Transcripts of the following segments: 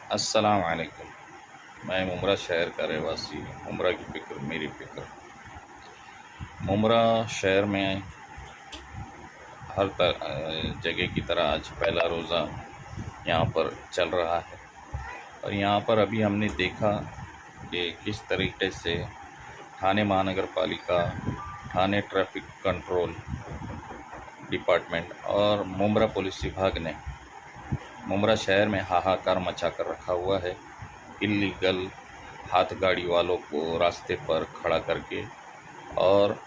अस्सलाम वालेकुम। मैं मुमरा शहर का रहवासी हूँ। मुमरा की फ़िक्र मेरी फ़िक्र। मुमरा शहर में हर जगह की तरह आज पहला रोज़ा यहाँ पर चल रहा है और यहाँ पर अभी हमने देखा कि किस तरीके से थाने महानगर पालिका, थाने ट्रैफिक कंट्रोल डिपार्टमेंट और मुमरा पुलिस विभाग ने मुमरा शहर में हाहाकार मचा कर रखा हुआ है। इल्लीगल हाथ गाड़ी वालों को रास्ते पर खड़ा करके, और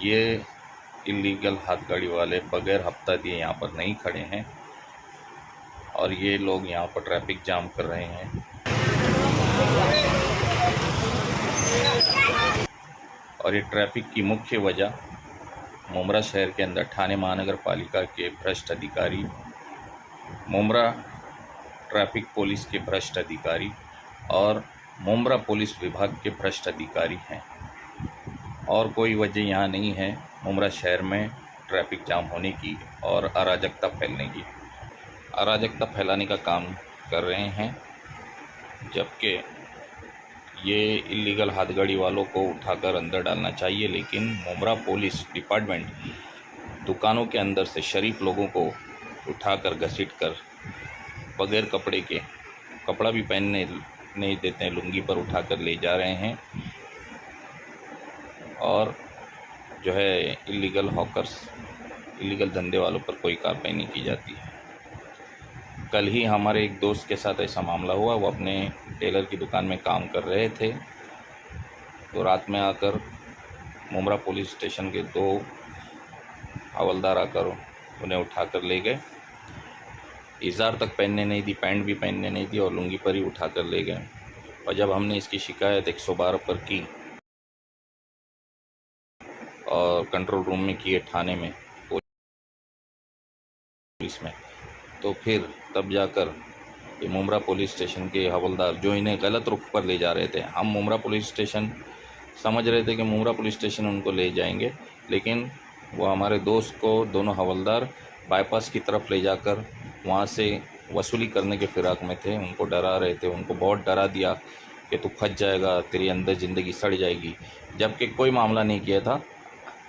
ये इल्लीगल हाथ गाड़ी वाले बगैर हफ्ता दिए यहाँ पर नहीं खड़े हैं और ये लोग यहाँ पर ट्रैफिक जाम कर रहे हैं। और ये ट्रैफिक की मुख्य वजह मुमरा शहर के अंदर थाने महानगर पालिका के भ्रष्ट अधिकारी, मुमरा ट्रैफिक पुलिस के भ्रष्ट अधिकारी और मुमरा पुलिस विभाग के भ्रष्ट अधिकारी हैं। और कोई वजह यहाँ नहीं है मुमरा शहर में ट्रैफिक जाम होने की और अराजकता फैलने की। अराजकता फैलाने का काम कर रहे हैं, जबकि ये इल्लीगल हाथ गाड़ी वालों को उठाकर अंदर डालना चाहिए, लेकिन मुमरा पुलिस डिपार्टमेंट दुकानों के अंदर से शरीफ लोगों को उठाकर घसीट कर बगैर कपड़े के, कपड़ा भी पहनने नहीं देते हैं, लुंगी पर उठाकर ले जा रहे हैं। और जो है इल्लीगल हॉकर्स, इल्लीगल धंधे वालों पर कोई कार्रवाई नहीं की जाती है। कल ही हमारे एक दोस्त के साथ ऐसा मामला हुआ। वो अपने टेलर की दुकान में काम कर रहे थे, तो रात में आकर मुमरा पुलिस स्टेशन के 2 हवलदार आकर उन्हें उठाकर ले गए। इज़ार तक पहनने नहीं दी, पैंट भी पहनने नहीं दी और लुंगी पर ही उठाकर ले गए। और जब हमने इसकी शिकायत 112 पर की और कंट्रोल रूम में किए, थाने में, पुलिस में, तो फिर तब जाकर ये मुमरा पुलिस स्टेशन के हवलदार जो इन्हें गलत रुख पर ले जा रहे थे, हम मुमरा पुलिस स्टेशन समझ रहे थे कि मुमरा पुलिस स्टेशन उनको ले जाएंगे, लेकिन वो हमारे दोस्त को दोनों हवलदार बाईपास की तरफ ले जाकर वहाँ से वसूली करने के फिराक में थे। उनको डरा रहे थे, उनको बहुत डरा दिया कि तू फंस जाएगा, तेरी अंदर ज़िंदगी सड़ जाएगी, जबकि कोई मामला नहीं किया था।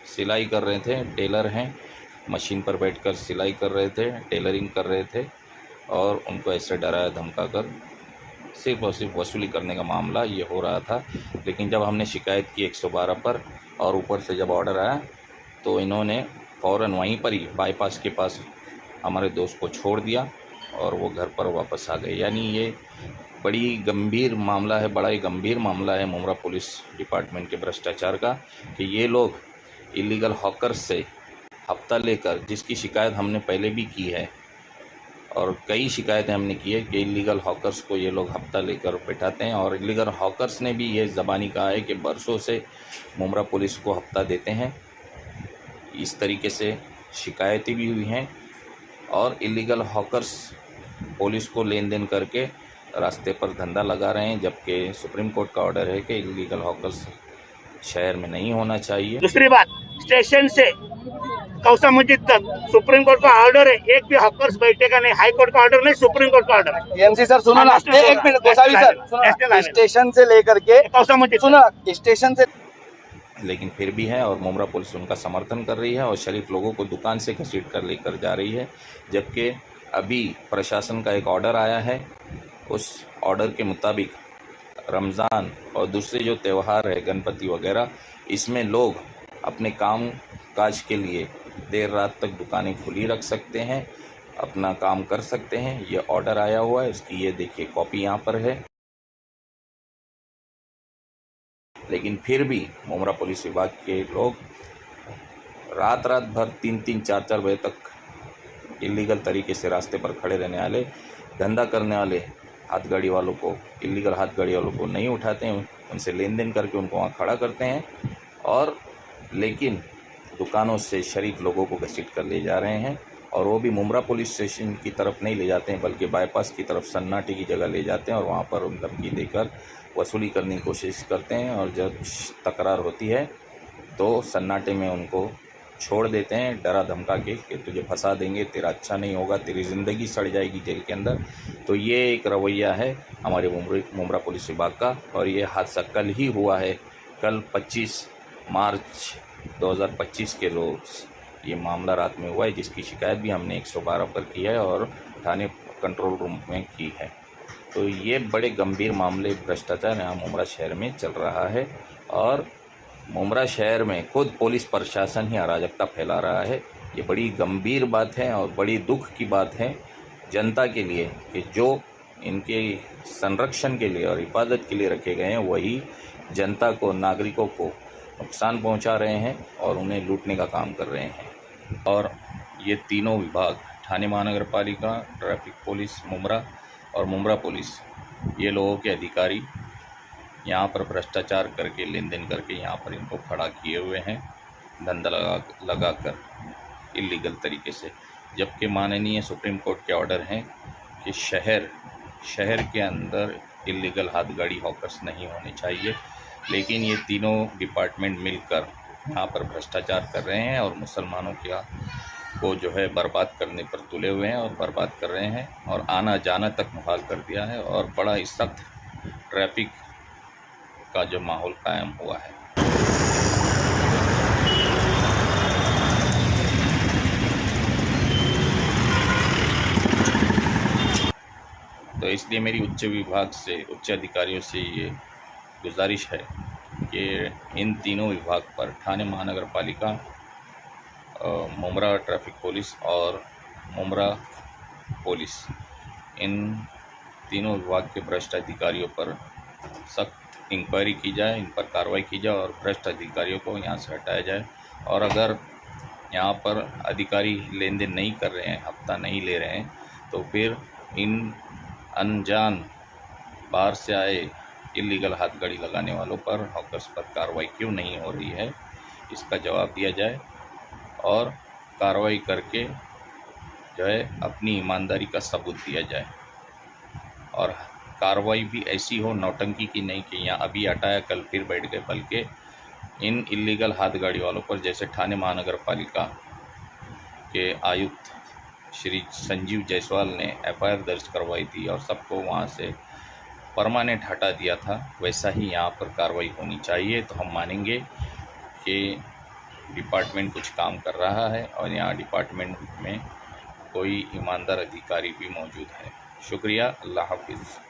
सिलाई कर रहे थे, टेलर हैं, मशीन पर बैठकर सिलाई कर रहे थे, टेलरिंग कर रहे थे, और उनको ऐसे डराया धमकाकर सिर्फ़ और सिर्फ वसूली करने का मामला ये हो रहा था। लेकिन जब हमने शिकायत की 112 पर और ऊपर से जब ऑर्डर आया, तो इन्होंने फ़ौरन वहीं पर ही बाईपास के पास हमारे दोस्त को छोड़ दिया और वो घर पर वापस आ गए। यानी ये बड़ी गंभीर मामला है, बड़ा ही गंभीर मामला है मुमरा पुलिस डिपार्टमेंट के भ्रष्टाचार का, कि ये लोग इल्लीगल हॉकर्स से हफ्ता लेकर, जिसकी शिकायत हमने पहले भी की है और कई शिकायतें हमने की है कि इल्लीगल हॉकर्स को ये लोग हफ्ता लेकर बैठाते हैं। और इल्लीगल हॉकर्स ने भी ये ज़बानी कहा है कि बरसों से मुमरा पुलिस को हफ्ता देते हैं। इस तरीके से शिकायतें भी हुई हैं और इल्लीगल हॉकर्स पुलिस को लेन देन करके रास्ते पर धंधा लगा रहे हैं, जबकि सुप्रीम कोर्ट का ऑर्डर है कि इल्लीगल हॉकर्स शहर में नहीं होना चाहिए। दूसरी बात, स्टेशन से कौसा मस्जिद तक सुप्रीम कोर्ट का ऑर्डर है, एक भी हॉकर्स बैठेगा नहीं। हाई कोर्ट का ऑर्डर नहीं, सुप्रीम कोर्ट का ऑर्डर है। एमसी सर सुनो ना, एक मिनट गोसावी सर सुनो, स्टेशन से लेकर के कौसा मस्जिद सुनो, स्टेशन से लेकिन फिर भी है, और मुमरा पुलिस उनका समर्थन कर रही है और शरीफ लोगों को दुकान से घसीट कर लेकर जा रही है। जबकि अभी प्रशासन का एक ऑर्डर आया है, उस ऑर्डर के मुताबिक रमज़ान और दूसरे जो त्यौहार है, गणपति वगैरह, इसमें लोग अपने काम काज के लिए देर रात तक दुकानें खुली रख सकते हैं, अपना काम कर सकते हैं। ये ऑर्डर आया हुआ है, उसकी ये देखिए कॉपी यहाँ पर है। लेकिन फिर भी मुमरा पुलिस विभाग के लोग रात भर 3-3, 4-4 बजे तक इल्लीगल तरीके से रास्ते पर खड़े रहने वाले, धंधा करने वाले हाथ गाड़ी वालों को, इल्लीगल हाथ गाड़ी वालों को नहीं उठाते हैं, उनसे लेन देन करके उनको वहाँ खड़ा करते हैं, और लेकिन दुकानों से शरीफ लोगों को घसीट कर ले जा रहे हैं। और वो भी मुमरा पुलिस स्टेशन की तरफ नहीं ले जाते हैं, बल्कि बाईपास की तरफ सन्नाटे की जगह ले जाते हैं और वहाँ पर उन धमकी देकर वसूली करने की कोशिश करते हैं। और जब तकरार होती है तो सन्नाटे में उनको छोड़ देते हैं डरा धमका के कि तुझे फंसा देंगे, तेरा अच्छा नहीं होगा, तेरी ज़िंदगी सड़ जाएगी जेल के अंदर। तो ये एक रवैया है हमारे मुमरा पुलिस विभाग का। और ये हादसा कल ही हुआ है, कल 25 मार्च 2025 के रोज़ ये मामला रात में हुआ है, जिसकी शिकायत भी हमने 112 पर की है और थाने कंट्रोल रूम में की है। तो ये बड़े गंभीर मामले भ्रष्टाचार यहाँ मुमरा शहर में चल रहा है और मुमरा शहर में खुद पुलिस प्रशासन ही अराजकता फैला रहा है। ये बड़ी गंभीर बात है और बड़ी दुख की बात है जनता के लिए कि जो इनके संरक्षण के लिए और हिफाजत के लिए रखे गए हैं वही जनता को, नागरिकों को नुकसान पहुंचा रहे हैं और उन्हें लूटने का काम कर रहे हैं। और ये तीनों विभाग, ठाणे महानगर पालिका, ट्रैफिक पुलिस मुमरा और मुमरा पुलिस, ये लोगों के अधिकारी यहाँ पर भ्रष्टाचार करके, लेन देन करके यहाँ पर इनको खड़ा किए हुए हैं धंधा लगा कर इलीगल तरीके से। जबकि माननीय सुप्रीम कोर्ट के ऑर्डर हैं कि शहर के अंदर इलीगल हाथगाड़ी हॉकर्स नहीं होने चाहिए, लेकिन ये तीनों डिपार्टमेंट मिलकर यहाँ पर भ्रष्टाचार कर रहे हैं और मुसलमानों को जो है बर्बाद करने पर तुले हुए हैं और बर्बाद कर रहे हैं और आना जाना तक मुहाल कर दिया है और बड़ा ही सख्त ट्रैफिक का जो माहौल कायम हुआ है। तो इसलिए मेरी उच्च अधिकारियों से ये गुजारिश है कि इन तीनों विभाग पर, ठाणे महानगर पालिका, मुमरा ट्रैफिक पुलिस और मुमरा पुलिस, इन तीनों विभाग के भ्रष्ट अधिकारियों पर सख्त इंक्वायरी की जाए, इन पर कार्रवाई की जाए और भ्रष्ट अधिकारियों को यहाँ से हटाया जाए। और अगर यहाँ पर अधिकारी लेन देन नहीं कर रहे हैं, हफ्ता नहीं ले रहे हैं, तो फिर इन अनजान बाहर से आए इलीगल हाथगाड़ी लगाने वालों पर, हॉकर्स पर कार्रवाई क्यों नहीं हो रही है, इसका जवाब दिया जाए और कार्रवाई करके जो है अपनी ईमानदारी का सबूत दिया जाए। और कार्रवाई भी ऐसी हो, नौटंकी की नहीं कि यहाँ अभी हटाया कल फिर बैठ गए, बल्कि इन इलीगल हाथगाड़ी वालों पर, जैसे ठाणे महानगर पालिका के आयुक्त श्री संजीव जायसवाल ने एफआईआर दर्ज करवाई थी और सबको वहाँ से परमानेंट हटा दिया था, वैसा ही यहाँ पर कार्रवाई होनी चाहिए। तो हम मानेंगे कि डिपार्टमेंट कुछ काम कर रहा है और यहाँ डिपार्टमेंट में कोई ईमानदार अधिकारी भी मौजूद है। शुक्रिया, अल्लाह हाफिज़।